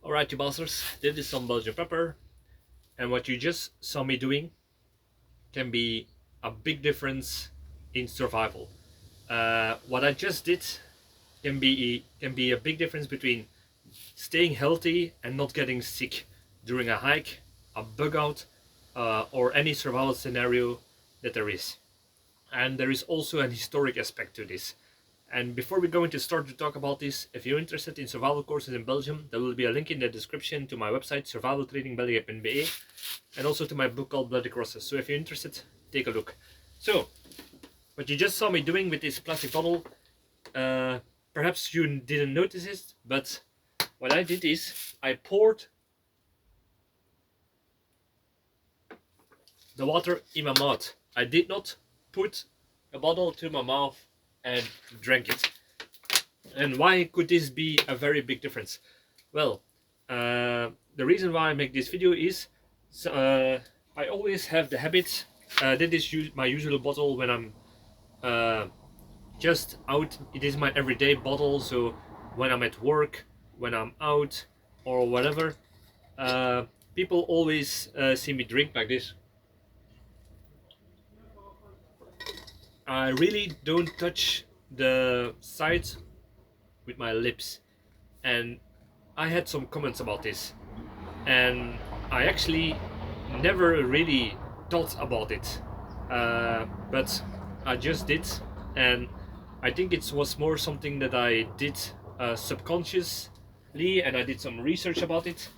Alright, you bastards, this is Some-Belgian-prepper, and what you just saw me doing can be a big difference in survival. What I just did can be a big difference between staying healthy and not getting sick during a hike, a bug out, or any survival scenario that there is. And there is also an historic aspect to this. And before we go into start to talk about this, if you're interested in survival courses in Belgium, there will be a link in the description to my website, survivaltrainingbelgië.be, and also to my book called Bloody Crosses. So if you're interested, take a look. So, what you just saw me doing with this plastic bottle, perhaps you didn't notice it, but what I did is I poured the water in my mouth. I did not put a bottle to my mouth and drank it. And why could this be a very big difference? Well, the reason why I make this video is I always have the habit, that is my usual bottle when I'm just out. It is my everyday bottle, so when I'm at work, when I'm out or whatever, people always see me drink like this. I really don't touch the sides with my lips, and I had some comments about this, and I actually never really thought about it, but I just did, and I think it was more something that I did subconsciously, and I did some research about it.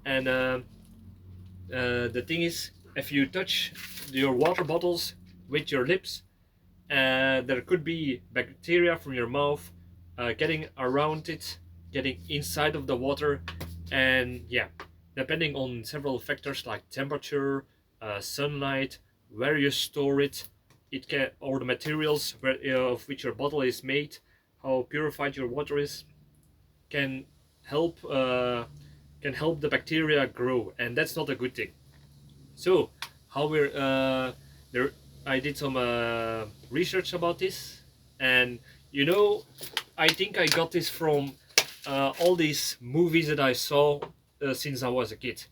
And the thing is, if you touch your water bottles with your lips, there could be bacteria from your mouth getting around it, getting inside of the water, and yeah, depending on several factors like temperature, sunlight, where you store it, or the materials of which your bottle is made, how purified your water is, can help the bacteria grow, and that's not a good thing. So how we're there. I did some research about this, and I think I got this from all these movies that I saw since I was a kid.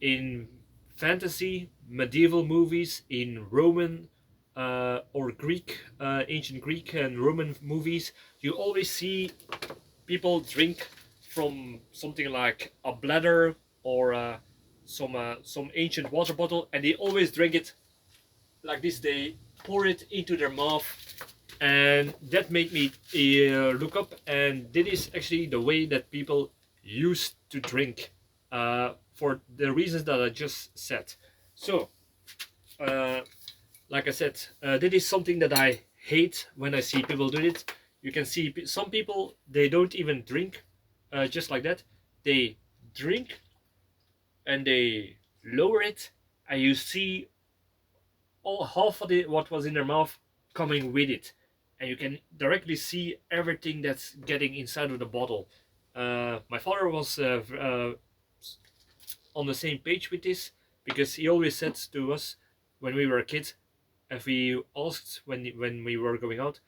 In fantasy, medieval movies, in Roman or Greek, ancient Greek and Roman movies, you always see people drink from something like a bladder or some ancient water bottle, and they always drink it like this. They pour it into their mouth, and that made me look up, and that is actually the way that people used to drink, for the reasons that I just said. So like I said, that is something that I hate when I see people do it. You can see some people, they don't even drink just like that. They drink and they lower it, and you see all half of what was in their mouth coming with it, and you can directly see everything that's getting inside of the bottle. My father was on the same page with this, because he always said to us when we were kids, if we asked when we were going out,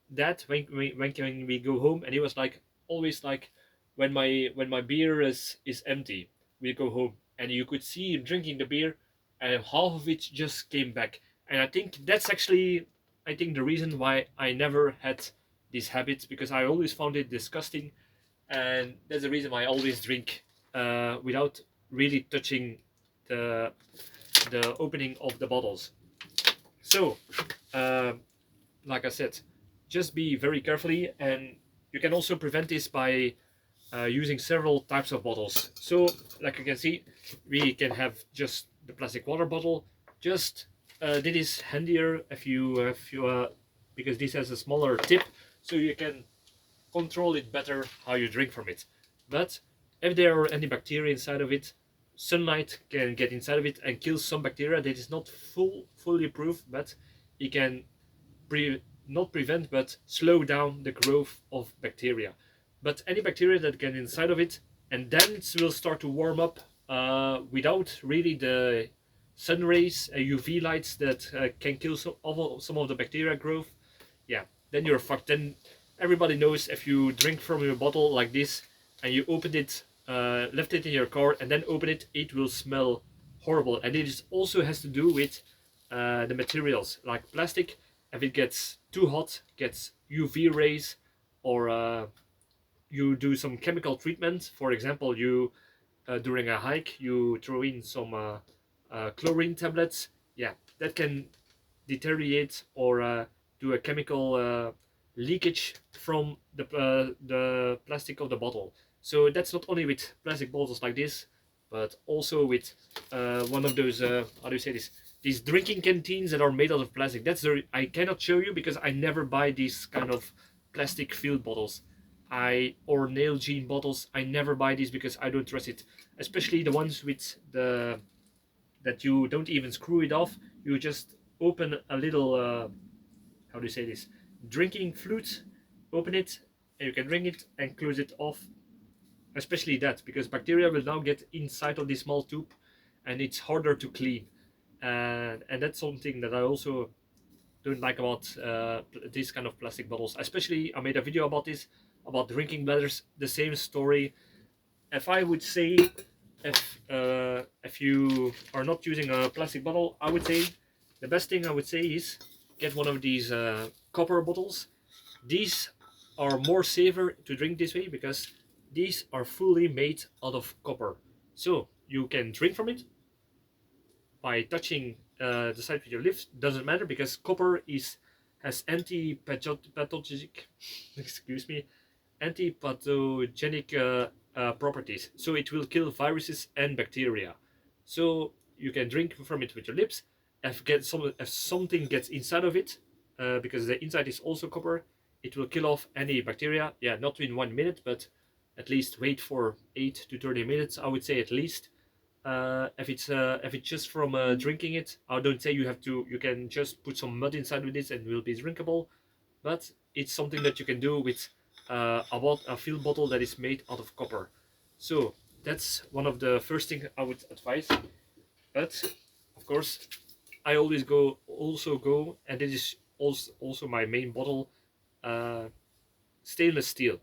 that when can we go home, and he was like, always like, when my beer is empty, we go home, and you could see him drinking the beer, and half of it just came back. And I think that's actually, the reason why I never had these habits, because I always found it disgusting, and that's the reason why I always drink without really touching the opening of the bottles. So like I said, just be very carefully, and you can also prevent this by using several types of bottles. So like you can see, we can have just the plastic water bottle. Just this is handier if you because this has a smaller tip, so you can control it better how you drink from it. But if there are any bacteria inside of it, sunlight can get inside of it and kill some bacteria. That is not fully proof, but it can not prevent but slow down the growth of bacteria. But any bacteria that get inside of it, and then it will start to warm up without really the sun rays, UV lights that can kill some of the bacteria growth, yeah, then you're fucked. Then everybody knows, if you drink from your bottle like this and you open it left it in your car and then open it, it will smell horrible. And it also has to do with the materials, like plastic. If it gets too hot, gets UV rays, or you do some chemical treatment. For example, you during a hike you throw in some chlorine tablets. Yeah, that can deteriorate or do a chemical leakage from the plastic of the bottle. So that's not only with plastic bottles like this, but also with one of those how do you say this? These drinking canteens that are made out of plastic. That's the I cannot show you because I never buy these kind of plastic filled bottles. Or nail gene bottles. I never buy these because I don't trust it. Especially the ones with the that you don't even screw it off. You just open a little how do you say this, drinking flute, open it and you can drink it and close it off. Especially that, because bacteria will now get inside of this small tube and it's harder to clean. And that's something that I also don't like about these kind of plastic bottles. Especially I made a video about this, about drinking bladders, the same story. If I would say, if you are not using a plastic bottle, I would say the best thing I would say is get one of these copper bottles. These are more safer to drink this way because these are fully made out of copper. So you can drink from it by touching the side with your lips. Doesn't matter because copper has anti-pathogenic excuse me, anti-pathogenic properties. So it will kill viruses and bacteria. So you can drink from it with your lips. If something gets inside of it, because the inside is also copper, it will kill off any bacteria. Yeah, not in 1 minute, but at least wait for 8 to 30 minutes. I would say at least. If it's just from drinking it, I don't say you have to. You can just put some mud inside with it and it will be drinkable. But it's something that you can do with a fill bottle that is made out of copper. So that's one of the first things I would advise. But of course, I always go, and this is also my main bottle. Uh, Stainless steel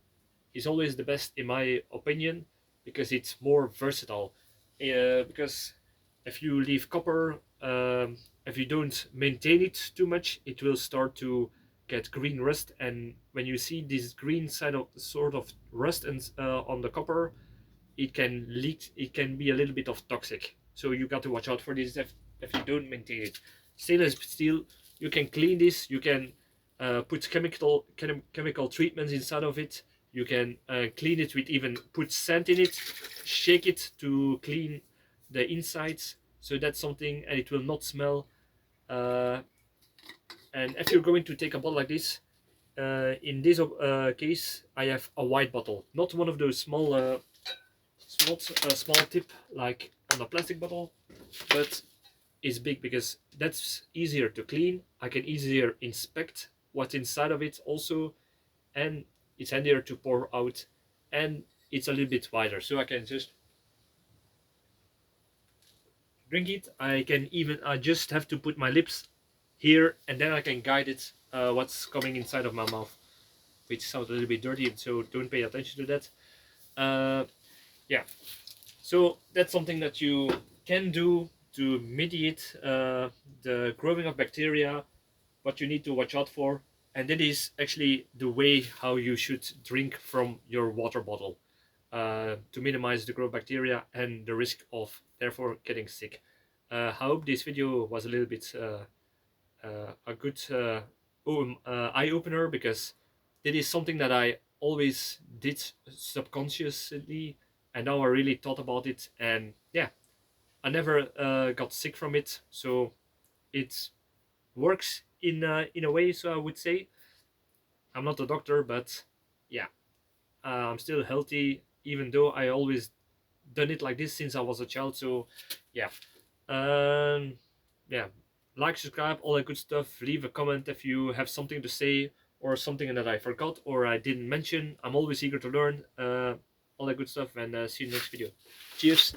is always the best in my opinion because it's more versatile. Because if you leave copper, if you don't maintain it too much, it will start to get green rust. And when you see this green side of sort of rust and on the copper, it can leak. It can be a little bit of toxic. So you got to watch out for this if you don't maintain it. Stainless steel, you can clean this. You can put chemical treatments inside of it. You can clean it with even put sand in it, shake it to clean the insides. So that's something, and it will not smell. Uh, and if you're going to take a bottle like this, in this case, I have a white bottle, not one of those small tip like on a plastic bottle, but it's big because that's easier to clean. I can easier inspect what's inside of it also, and it's handier to pour out, and it's a little bit wider, so I can just drink it. I just have to put my lips here, and then I can guide it what's coming inside of my mouth, which sounds a little bit dirty, so don't pay attention to that. Yeah, so that's something that you can do to mediate the growing of bacteria, what you need to watch out for, and that is actually the way how you should drink from your water bottle to minimize the growth of bacteria and the risk of therefore getting sick. I hope this video was a little bit a good eye opener, because it is something that I always did subconsciously, and now I really thought about it, and yeah, I never got sick from it, so it works in a way. So I would say I'm not a doctor, but yeah, I'm still healthy, even though I always done it like this since I was a child. So yeah, um, yeah, like, subscribe, all that good stuff. Leave a comment if you have something to say or something that I forgot or I didn't mention. I'm always eager to learn. All that good stuff, and see you in the next video. Cheers.